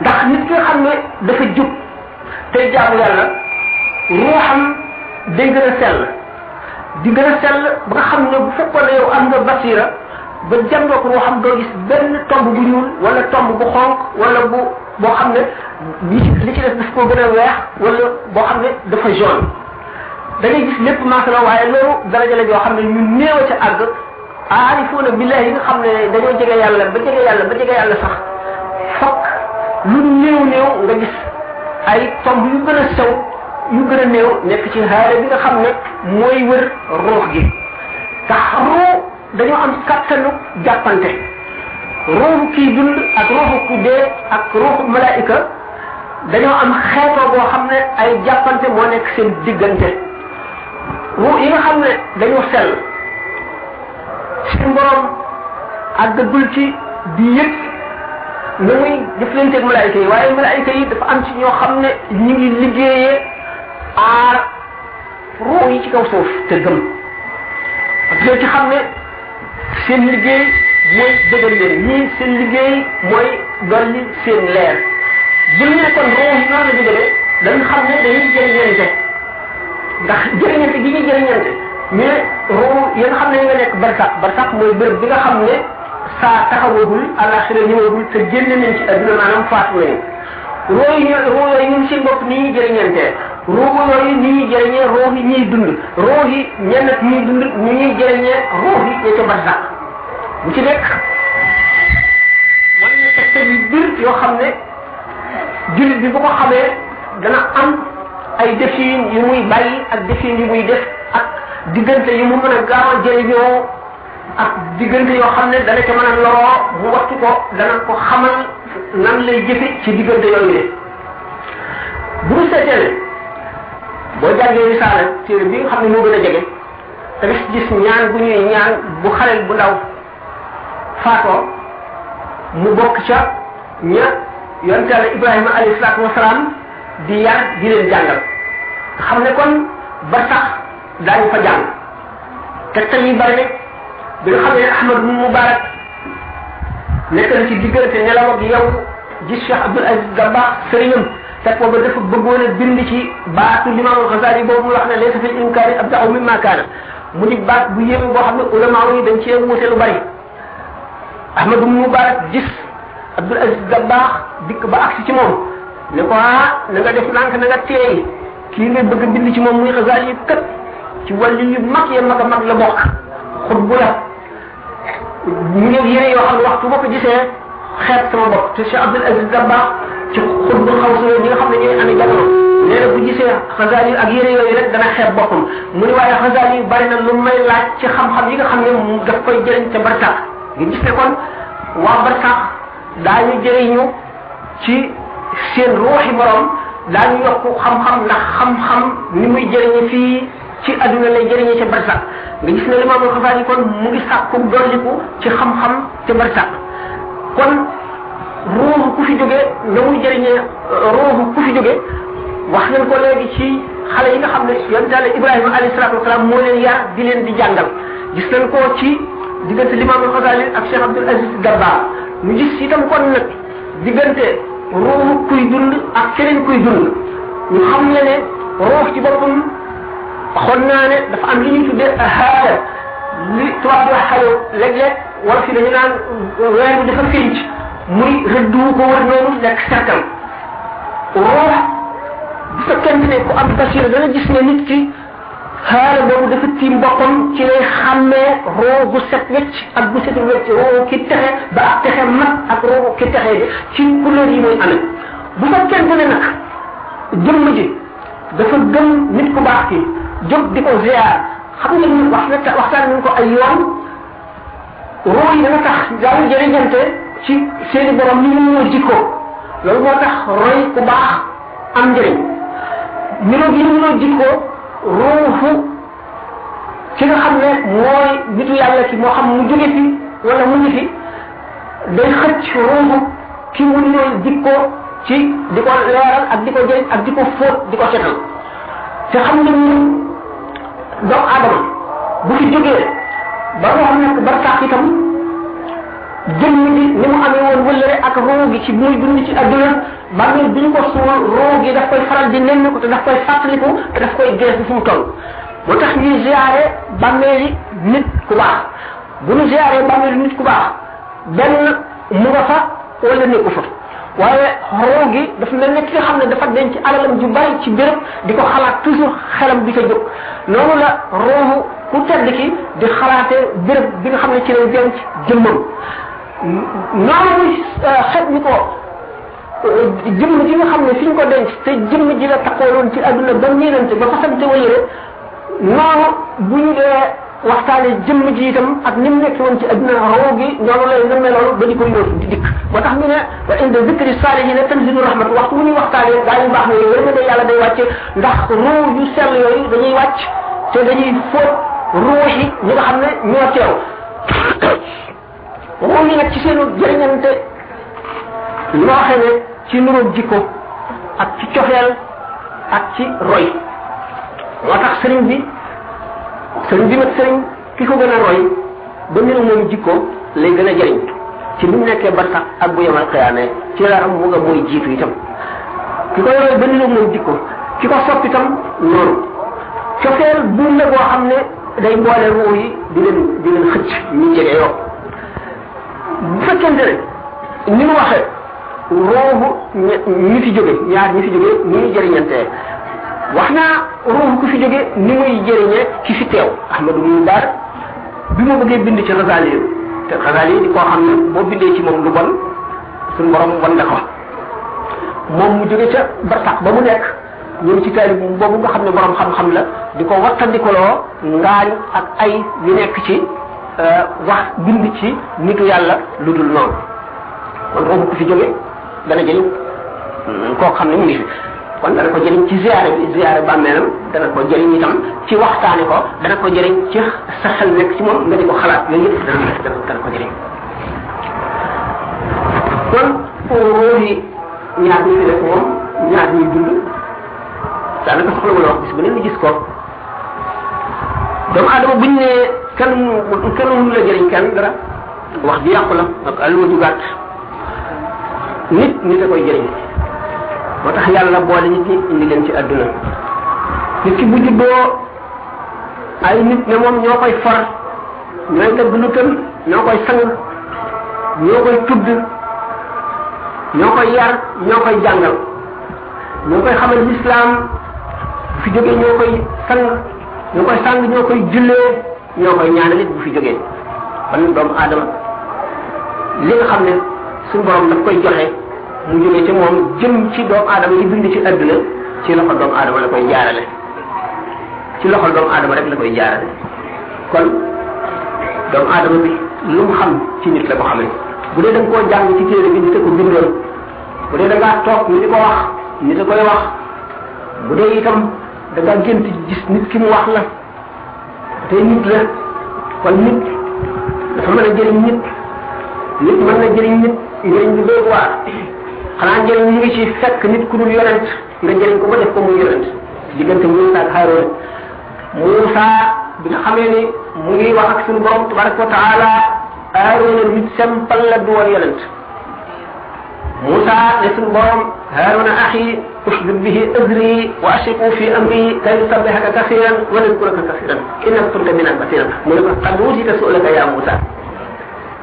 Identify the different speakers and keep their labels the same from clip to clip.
Speaker 1: ndax nit ki nga xam ne dafa jub tey jaamu yàlla ruuxam day gën a sell di gën a sell ba nga xam ne bu fekkoon ne yow am nga basira ba jàngoo ko ruuxam doo gis benn tomb bu ñuul wala tomb bu xonq wala boo xam ne li ci def daf koo gën a weex wala boo xam ne dafa jaune da ngay gis lépp maasa la waaye loolu daraja la yoo xam ne ñu néew a ca àgg aarifuuna billahi yi nga xam ne dañoo jege yàlla ba jege yàlla sax fokk lu néew nga gis ay tomb yu gën a sew yu gën a néew nekk ci xaale bi nga xam ne mooy wër ruux gi tax ruux dañoo am kattanu jàppante ruuxu kii dund ak ruuxu ku dee ak ruuxu malaayika dañoo am xeetoo boo xam ne ay jàppante moo nekk seen diggante ruux yi nga xam ne dañoo sell seen borom àggagul ci di yëg na muy jëflanteeg malaayika yi waaye malaayika yi dafa am ci ñoo xam ne ñu ngi liggéeyee aar ruux yi ci kaw suuf te gëm ak ñoo ci xam ne seen liggéey mooy dëggal leen ñii seen liggéey mooy dolli seen leer bu ñu ne kon ruux yi noonu la jógee dañu xam ne dañuy jëriñante ndax jëriñante gi ñuy jëriñante ñu ne ruux yi nga xam ne nga nekk barsax mooy béréb bi nga xam ne saa taxawagul àllaaxira ñëwagul te génne nañ ci adduna maanaam faatu nañu ruux yooyu ñun seen bopp ni ñuy jëriñante ruux yooyu ni ñuy jëriñee ruux yi ñuy dund ruux yi ñenn ak ñuy dund ñu ñuy jëriñee ruux yi ña ca barsax bu ci nekk wala ñu tegte yu bir yoo xam ne jullit bi bu ko xamee dana am ay defin yu muy bàyyi ak defin yu muy def ak diggante yu mu mën a gaaw a jëriñoo ak diggante yoo xam ne dana ca mën a loroo mu wattu ko dana ko xamal nan lay jëfe ci diggante yooyu de bu ñu seetee ne boo jàngee risaala téere bi nga xam ne moo gën a jege te gis ñaan bu ñuy ñaan bu xaleel bu ndaw faatoo mu bokk ca ña yonte Yàlla Ibrahima alayhi salaatu wasalaam di yar di leen jàngal nga xam ne kon ba sax daañu fa jàng tegtal yi bari rek bi nga xam ne Ahmad ibn Mubarak nekk na ci diggante nelaw ak yow gis Cheikh Abdul Aziz Dabakh sëriñam fekk booba dafa bëggoon a bind ci baatu Limaamul Xasaali boobu mu wax ne laysa fil inkaari abda'u mimma kaana mu di baat bu yéeme boo xam ne ulama yi dañ cee wuute lu bari Ahmad ibn Mubarak gis Abdul Aziz Dabakh dikk ba agsi ci moom ne ko na nga def nànk na nga teey kii nga bëgg bind ci moom muy Xasaali yi kat ci wàllu yu mag ya mag a mag la bokk xutbu la ñu ngi yére yoo xam ne waxtu boo ko gisee xeet sama bopp te Cheikh Abdul Aziz Dabakh ci xutbu xaw sa ñi nga xam ne ñooy amee jamono nee na bu gisee Xasaali ak yére yooyu rek dana xeeb boppam mu ni waaye Xasaali yu bari na lu may laaj ci xam-xam yi nga xam ne daf koy jëriñ ca barsax nga gis ne kon waa barsax daañu jëriñu ci seen ruuxi borom daañu yokk xam-xam ndax xam-xam ni muy jëriñu fii ci adduna lay jëriñee ca barsax nga gis ne Limaamul Xasaali kon mu ngi sàkku dolliku ci xam-xam ca barsax kon ruuxu ku fi jógee na muy jëriñee ruuxu ku fi jógee wax nañ ko léegi ci xale yi nga xam ne yonent Yàlla Ibrahima alayhi salaatu wasalaam moo leen yar di leen di jàngal gis nañ ko ci diggante Limaamul Xasaali ak Cheikh Abdul Aziz Dabakh ñu gis itam kon nag diggante ruuxu kuy dund ak keneen kuy dund ñu xam ne ne ruux ci boppam waxoon naa ne dafa am li ñuy tuddee haala li tubaab di wax xayo léeg-léeg wala fi dañu naan weer bi dafa fénc muy rëdd wu ko wër noonu nekk cercle ruux bu fekkente ne ku am basira dana gis ne nit ki xaala boobu dafa tiim boppam ci lay xàmmee ruux bu set wecc ak bu setul wecc ruux ki texe ba ak texe mat ak ruux ki texe bi ci couleur yi muy amee bu fekkente ne nag jëmm ji dafa gëm nit ku baax ki jóg di ko ziar xam nga ni waxtaan nañ ko ay yoon ruux yi dana tax daañu jëriñante ci seeni borom ni ñu ñoo jikko loolu moo tax roy ku baax am njëriñ niroo gi ñu ñoo jikko ruuxu ki nga xam ne mooy nitu yàlla ki moo xam mu jóge fi wala mu ngi fi day xëcc ruuxu ki mu ñoo jikko ci di ko leeral ak di ko jëriñ ak di ko fóot di ko setal te xam nga ni doomu aadama bu fi jógee ba moo xam nekk barsax itam jëmm ji ni mu amee woon wëllëre ak ruu gi ci muy dund ci adduna bàmmeel bi ñu ko suul ruu gi daf koy faral di nemmi ko te daf koy fàttaliku te daf koy gees bi fu mu toll moo tax ñuy ziare bàmmeeli nit ku baax bu ñu ziare bàmmeeli nit ku baax benn mu nga fa wala nekku fa waaye ruu gi dafa mel ne ki nga xam ne dafa denc alalam ju bari ci béréb di ko xalaat toujours xelam di ko jóg noonu la ruuxu ku tedd ki di xalaatee béréb bi nga xam ne ci lay denc jëmmam noonu muy xet ni ko jëmm ji nga xam ne fi ñu ko denc te jëmm ji la taxawaloon ci adduna ba miinante ba fasante wëllëre noonu bu ñu dee waxtaane jëmm ji itam ak ni mu nekk woon ci adduna roo gi noonu lay nëmmee loolu ba di ko yóotu di dikk moo tax ñu ne wa inda zikri saalihiina tanzilu rahmat waxtu bu ñuy waxtaanee gaa yu baax ne yërmande yàlla day wàcce ndax ruu yu sell yooyu dañuy wàcc te dañuy fóot ruuxi ñi nga xam ne ñoo teew ruu yi nag ci seenu jëriñante loo xam ne ci nuróog jikko ak ci cofeel ak ci roy moo tax sëriñ bi nag sëriñ ki ko gën a roy ba niru moom jikko lay gën a jëriñ ci bi mu nekkee barsax ak bu yemal xiyaamee ci yaram mu nga mooy jiitu itam ki koy roy ba niru moom jikko ki ko sopp itam noonu cofeel buum la boo xam ne day boole ruu yi di leen xëcc ñu jege yoo bu fekkente ne ni mu waxee ruuxu ñi fi jóge ñaar ñi fi jóge ni muy jëriñantee wax naa ruuxu ku fi jóge ni muy jëriñee ki fi teew Ahmadu mu Baar bi ma bëggee bind ci Xasaali te Xasaali di koo xam ne boo bindee ci moom lu bon suñu borom wan na ko moom mu jóge ca barsax ba mu nekk ñëw ci taalib boobu nga xam ne borom xam-xam la di ko wattandikoloo ngaañ ak ay yu nekk ci wax bind ci nitu yàlla lu dul noonu kon ruuxu ku fi jóge dana jëriñ koo xam ne mu ngi fi kon dana ko jëriñ ci ziyaare bàmmeelam dana ko jëriñ itam ci waxtaane ko dana ko jëriñ ci sa xel nekk ci moom nga di ko xalaat yooyu yëpp dana ko jëriñ kon ruux yi ñaar ñi fi def moom ñaar ñuy dund daanaka soxla wala wax bis bu ne ñu gis ko doomu aadama buñ ne kenn mënu la jëriñ kenn dara wax ji yàqu la ak alluwa ju gàtt nit a koy jëriñ moo tax yàlla boole nit ñi indi leen ci adduna nit ki bu juddoo ay nit ne moom ñoo koy for ñooy dëgg lu tëm ñoo koy sang ñoo koy tudd ñoo koy yar ñoo koy jàngal ñoo koy xamal lislaam bu fi jógee ñoo koy sang ñoo koy jullee ñoo koy ñaanal it bu fi jógee kon doomu aadama li nga xam ne suñu borom daf koy joxe mu jógee ci moom jëm ci doomu aadama yi bind ci adduna ci loxo doomu aadama la koy jaarale ci loxo doomu aadama rek la koy jaarale kon doomu aadama bi lu mu xam ci nit la ko xamee bu dee da nga koo jàng ci téere bi nit a ko bindoon bu dee da ngaa toog ñu di ko wax nit a koy wax bu dee itam da ngaa gént gis nit ki mu wax la te nit la kon nit dafa mën a jëriñ nit mën na jëriñ nit njëriñ bi doy waar xanaa njëriñ mu ngi ci fekk nit ku dul yonent nga jëriñ ko ba def ko muy yonent diggante Muusa ak Haaroon Muusa bi nga xamee ni mu ngi wax ak suñu borom tabaraka wa taala Haaroon nit simple la du woon yonent Muusa ne suñu borom Haaroon axi ushdud bihi azri wa ashriku fi amri kay nusabbihaka kasiran wa nadkuraka kasiran innaka kunta bina basiran mu ne ko qad uutita su'laka ya Muusa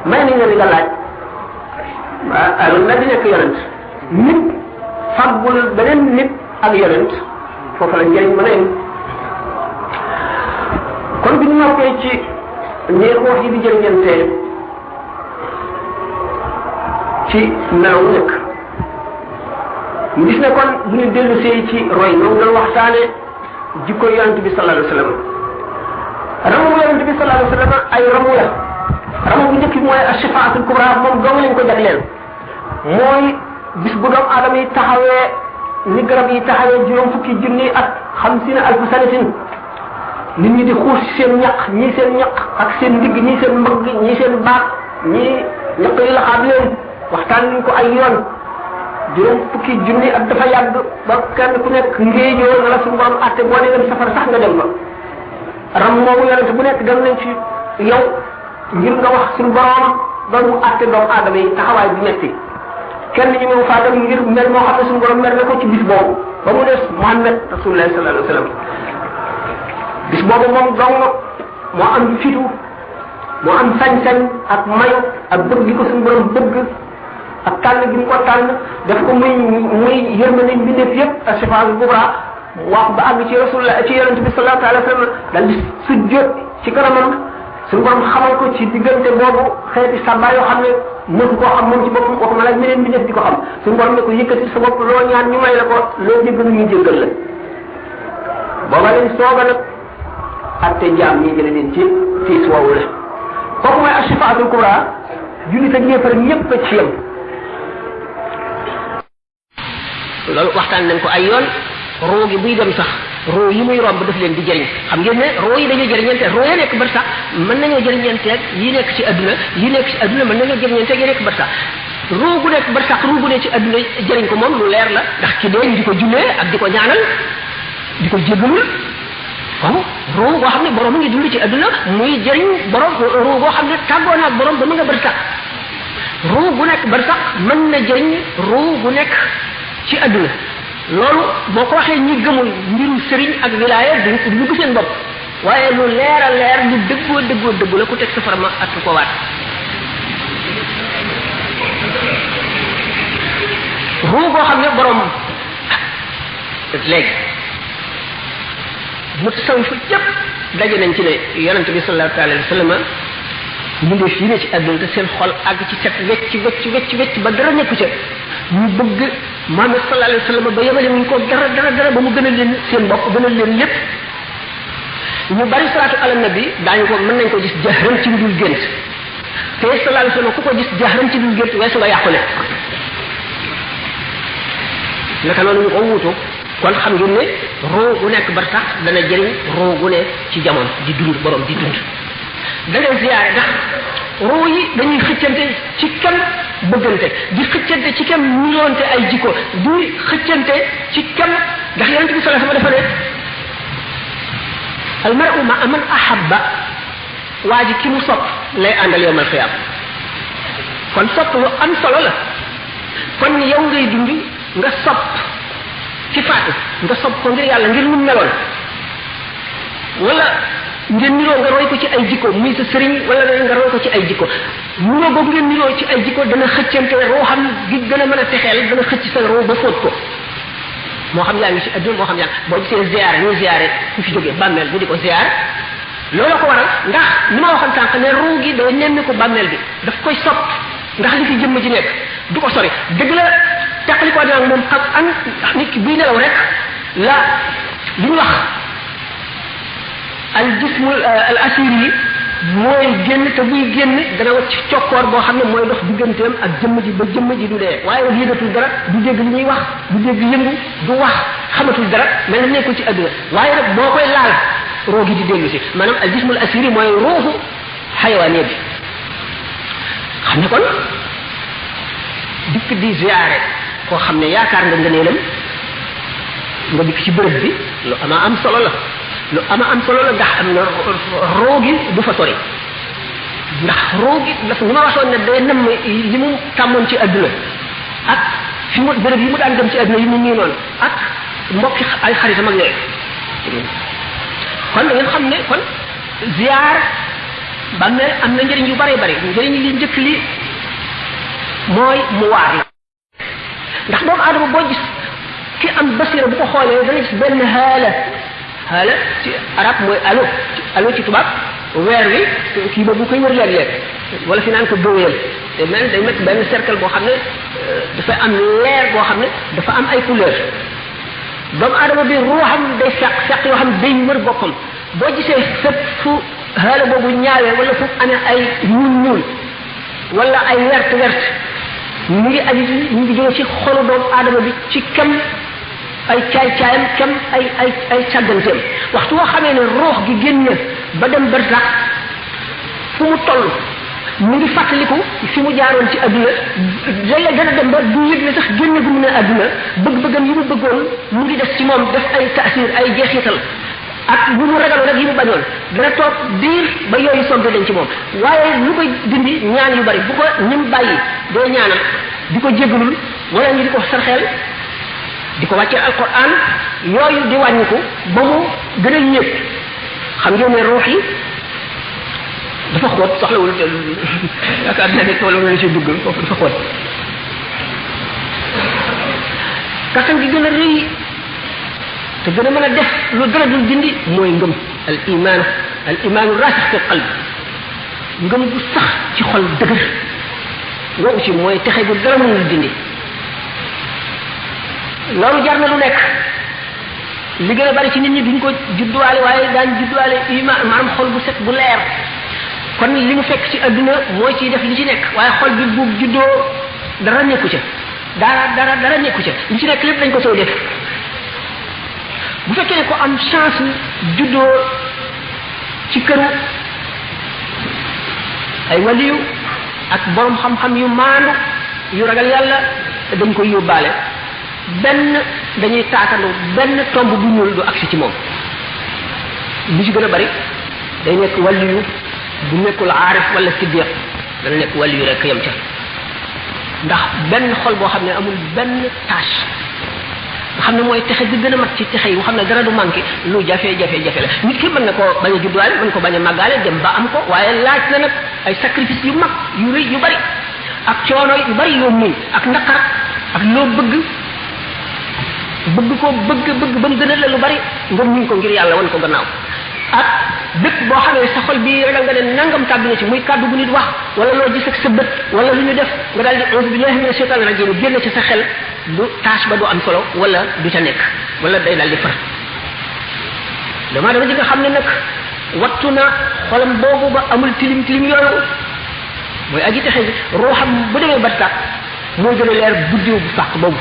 Speaker 1: may nañ la li nga laaj Haaroon nag di nekk yonent nit faggul beneen nit ak yonent foofu la njëriñ mën a yem kon bi ñu noppee ci ñeer wax yi di jëriñante ci melaw nekk ñu gis ne kon bu ñu dellu see ci roy ñoom doon waxtaane jikko yonent bi sallallahu alayhi wa sallam ramu yonent bi sallallahu alayhi wa sallam ay ramu la ramu bu njëkk bi mooy ashifaatul kubra moom dong lañ ko jagleel mooy bis bu doomu aadama yi taxawee ni garab yi taxawee juróom fukki junni ak 50 alfu sanatin nit ñi di xuus seen ñaq ñii seen ñaq ak seen ndigg ñii seen mbagg ñii seen baat ñii ñaq yi laxaab leen waxtaan nañ ko ay yoon juróom fukki junni ak dafa yàgg ba kenn ku nekk ngéejoo na la suñu borom atte boo dee dem safara sax nga dem ba ram moomu yonente bu nekk dem nañ ci yow ngir nga wax suñu borom doon mu àtte doomu aadama yi taxawaay bu metti kenn ñu mu faa dem ngir mer moo xam ne suñu borom mer na ko ci bis boobu ba mu des Muhammad rasulullah sallallahu alayhi wa sallam bis boobu moom dong moo am fitu moo am sañ-sañ ak mayu ak bëgg gi ko suñu borom bëgg ak tànn gi mu ko tànn def ko muy yërmande mbindeef yëpp ak shafaatul kubra wax ba àgg ci rasulullah ci yonente bi sallallahu alayhi wa sallam dal di sujjóot ci kanamam suñu borom xamal ko ci diggante boobu xeeti sàmba yoo xam ne mësu koo xam moom ci boppam waxuma la meneen bi def di ko xam suñu borom ne ko yëkkati sa bopp loo ñaan ñu may la ko loo jéggalu ñu jéggal la booba lañ sooga nag atte jaam ñi jële leen ci fiis woowu la kooku mooy ashifaatul kubra jullit ak ñëpp rek ñëpp a ci yem
Speaker 2: loolu waxtaan nañ ko ay yoon roo gi buy dem sax roo yi muy romb daf leen di jëriñ xam ngeen ne roo yi dañuy jëriñante roo ya nekk bar sax mën nañoo jëriñanteeg yi nekk ci adduna yi nekk ci adduna mën nañoo jëriñanteeg yi nekk bar sax roo gu nekk bar sax roo gu nekk ci adduna jëriñ ko moom lu leer la ndax ki dee di ko jullee ak di ko ñaanal di ko jéggalul kon roo goo xam ne borom ngi dund ci adduna muy jëriñ borom roo goo xam ne tàggoo na ak borom ba mu nga bar sax roo gu nekk bar sax mën na jëriñ roo gu nekk ci adduna loolu boo ko waxee ñi gëmul mbiru sëriñ ak wilaaya duñ ko seen bopp waaye lu leer a leer lu dëggoo la ku teg safara ma at ko waat ruu boo xam ne borom léegi mu tasaw fa yëpp daje nañ ci ne yonente bi sallallahu alayhi wa sallam mbindeef yi ne ci àdduna te seen xol àgg ci set wecc ba dara nekku ca ñu bëgg Muhammad sallallahu alayhi wa sallam ba yemale wuñ ko dara ba mu gënal leen seen bopp gënal leen lépp ñu bari salaatu ala nabi daañu ko mën nañ ko gis jahran ci dul gént te sallallahu alayhi wa sallam ku ko gis jahran ci dul gént weesu nga yàqule naka noonu ñu ko wuutu kon xam ngeen ne roo gu nekk bar tax dana jëriñ roo gu ne ci jamono di dund borom di dund da ngay ziyaare ndax roo yi dañuy xëccante ci kan bëggante di xëccante ci kam niroonte ay jikko di xëccante ci kam ndax yonente bi sallallahu alayhi wasallam dafa ne almar'u ma'a man ahabba waa ji ki mu sopp lay àndal yowmal xiyaam kon sopp lu am solo la kon yow ngay dund nga sopp ci faatu nga sopp ko ngir yàlla ngir lu meloon wala ngeen niroo nga roy ko ci ay jikko muy sa sëriñ wala nga roy ko ci ay jikko niroo boobu ngeen niroo ci ay jikko dana xëccante roo xam gi gën a mën a texeel dana xëcc sa roo ba fóot ko moo xam yaa ngi ci adduna moo xam yaa boo gisee ziyaare ñuy ziyaare ku fi jógee bàmmeel bu di ko ziyaare loolu ko waral ndax ni ma waxoon sànq ne ruu gi day nemmi ko bàmmeel bi daf koy sopp ndax li fi jëmm ji nekk du ko sori dëgg la teqali ko dina moom xam an nit ki buy nelaw rek la li ñu wax al jismul al asiri mooy génn te buy génn dana wacc cokkoor boo xam ne mooy dox digganteem ak jëmm ji ba jëmm ji du dee waaye yëgatul dara du dégg li ñuy wax du dégg yëngu du wax xamatul dara mel na nekkul ci adduna waaye nag boo koy laal roo gi di dellu si maanaam al jismul asiri mooy ruuxu xayawaane bi xam ne kon dikk di ziyaare koo xam ne yaakaar nga ngëneelam nga dikk ci bërëb bi lu ama am solo la lu ama am solo la ndax am na roo gi du fa sori ndax roo gi dafa ni ma waxoon ne day nam li mu tàmmoon ci adduna ak fi mu bërëb yi mu daan dem ci adduna yi mu nii noonu ak mbokki ay xaritam ak yooyu kon da ngeen xam ne kon ziyaar bàmmeel am na njëriñ yu bare bare njëriñ li njëkk li mooy mu waar la ndax doomu aadama boo gis ki am basira bu ko xoolee dana gis benn xaala ci arab mooy allo ci tubaab weer wi kii ba bu koy wër léeg-léeg wala fi naan ko bëweel te mel day nekk benn cercle boo xam ne dafay am leer boo xam ne dafa am ay couleur doomu aadama bi ruuxam day fekk yoo xam ne day wër boppam boo gisee fépp fu xaala boobu ñaawee wala fu amee ay ñuul wala ay wert mu ngi aju mu ngi jóge ci xolu doomu aadama bi ci kam ay caay-caayam kam ay càgganteem waxtu woo xamee ne ruux gi génn ba dem barsax fu mu toll mu ngi fàttaliku fi mu jaaroon ci adduna léeg-léeg dana dem ba du yëg ne sax génn gu mu ne adduna bëgg-bëggam yi mu bëggoon mu ngi def ci moom def ay taasir ay jeexital ak bu mu ragaloon ak yi mu bañoon dana toog diir ba yooyu sompi dañ ci moom waaye lu koy dindi ñaan yu bari bu ko ñim bàyyi doo ñaanal di ko jégalul wala ñu di ko sarxeel di ko wàccee alquran yooyu di wàññiku ba mu gën a yéeg xam ngeen ne ruux yi dafa xóot soxlawul yaakaar naa ne toolu nga ci dugg foofu dafa xóot kattan gi gën a rëy te gën a mën a def lu dara dul dindi mooy ngëm al imaanu raasix fi qalb ngëm bu sax ci xol dëgër loolu ci mooy texe gu dara mënul dindi loolu jar na lu nekk li gën a bari ci nit ñi duñ ko judduwaale waaye daan judduwaale iman maanaam xol bu set bu leer kon li mu fekk ci adduna mooy ciy def li ci nekk waaye xol bi bu juddoo dara nekku ca dara nekku ca li ci nekk lépp dañ ko sooy def bu fekkee ne ko am chance juddoo ci këru ay waliyu ak borom xam-xam yu maandu yu ragal yàlla dañ koy yóbbaale benn dañuy taatalu benn tomb bu ñuul du agsi ci moom li ci gën a bari day nekk waliyu bu nekkul aarif wala siddiq dana nekk waliyu rek yam ca ndax benn xol boo xam ne amul benn tâche nga xam ne mooy texe gi gën a mat ci texe yi nga xam ne dara du manqué lu jafe-jafe la nit ki mën na koo bañ a judduwaale mën ko bañ a màggaale dem ba am ko waaye laaj na nag ay sacrifice yu mag yu rëy yu bari ak coono yu bari yoo muñ ak naqar ak loo bëgg ko bëgg ba mu gën a la lu bari nga muñ ko ngir yàlla wan ko gannaaw ak bépp boo xamee sa xol bi ragal nga ne nangam tàbbi na ci muy kàddu bu nit wax wala loo gis ak sa bët wala lu ñu def nga daal di auzu billahi mina shaytaani rajim génn ci sa xel du tâche ba du am solo wala du ca nekk wala day daal di far dama ji nga xam ne nag wattu na xolam boobu ba amul tilim yooyu mooy aji texe ji ruuxam bu demee ba tàkk moo gën a leer guddiw bu fàq boobu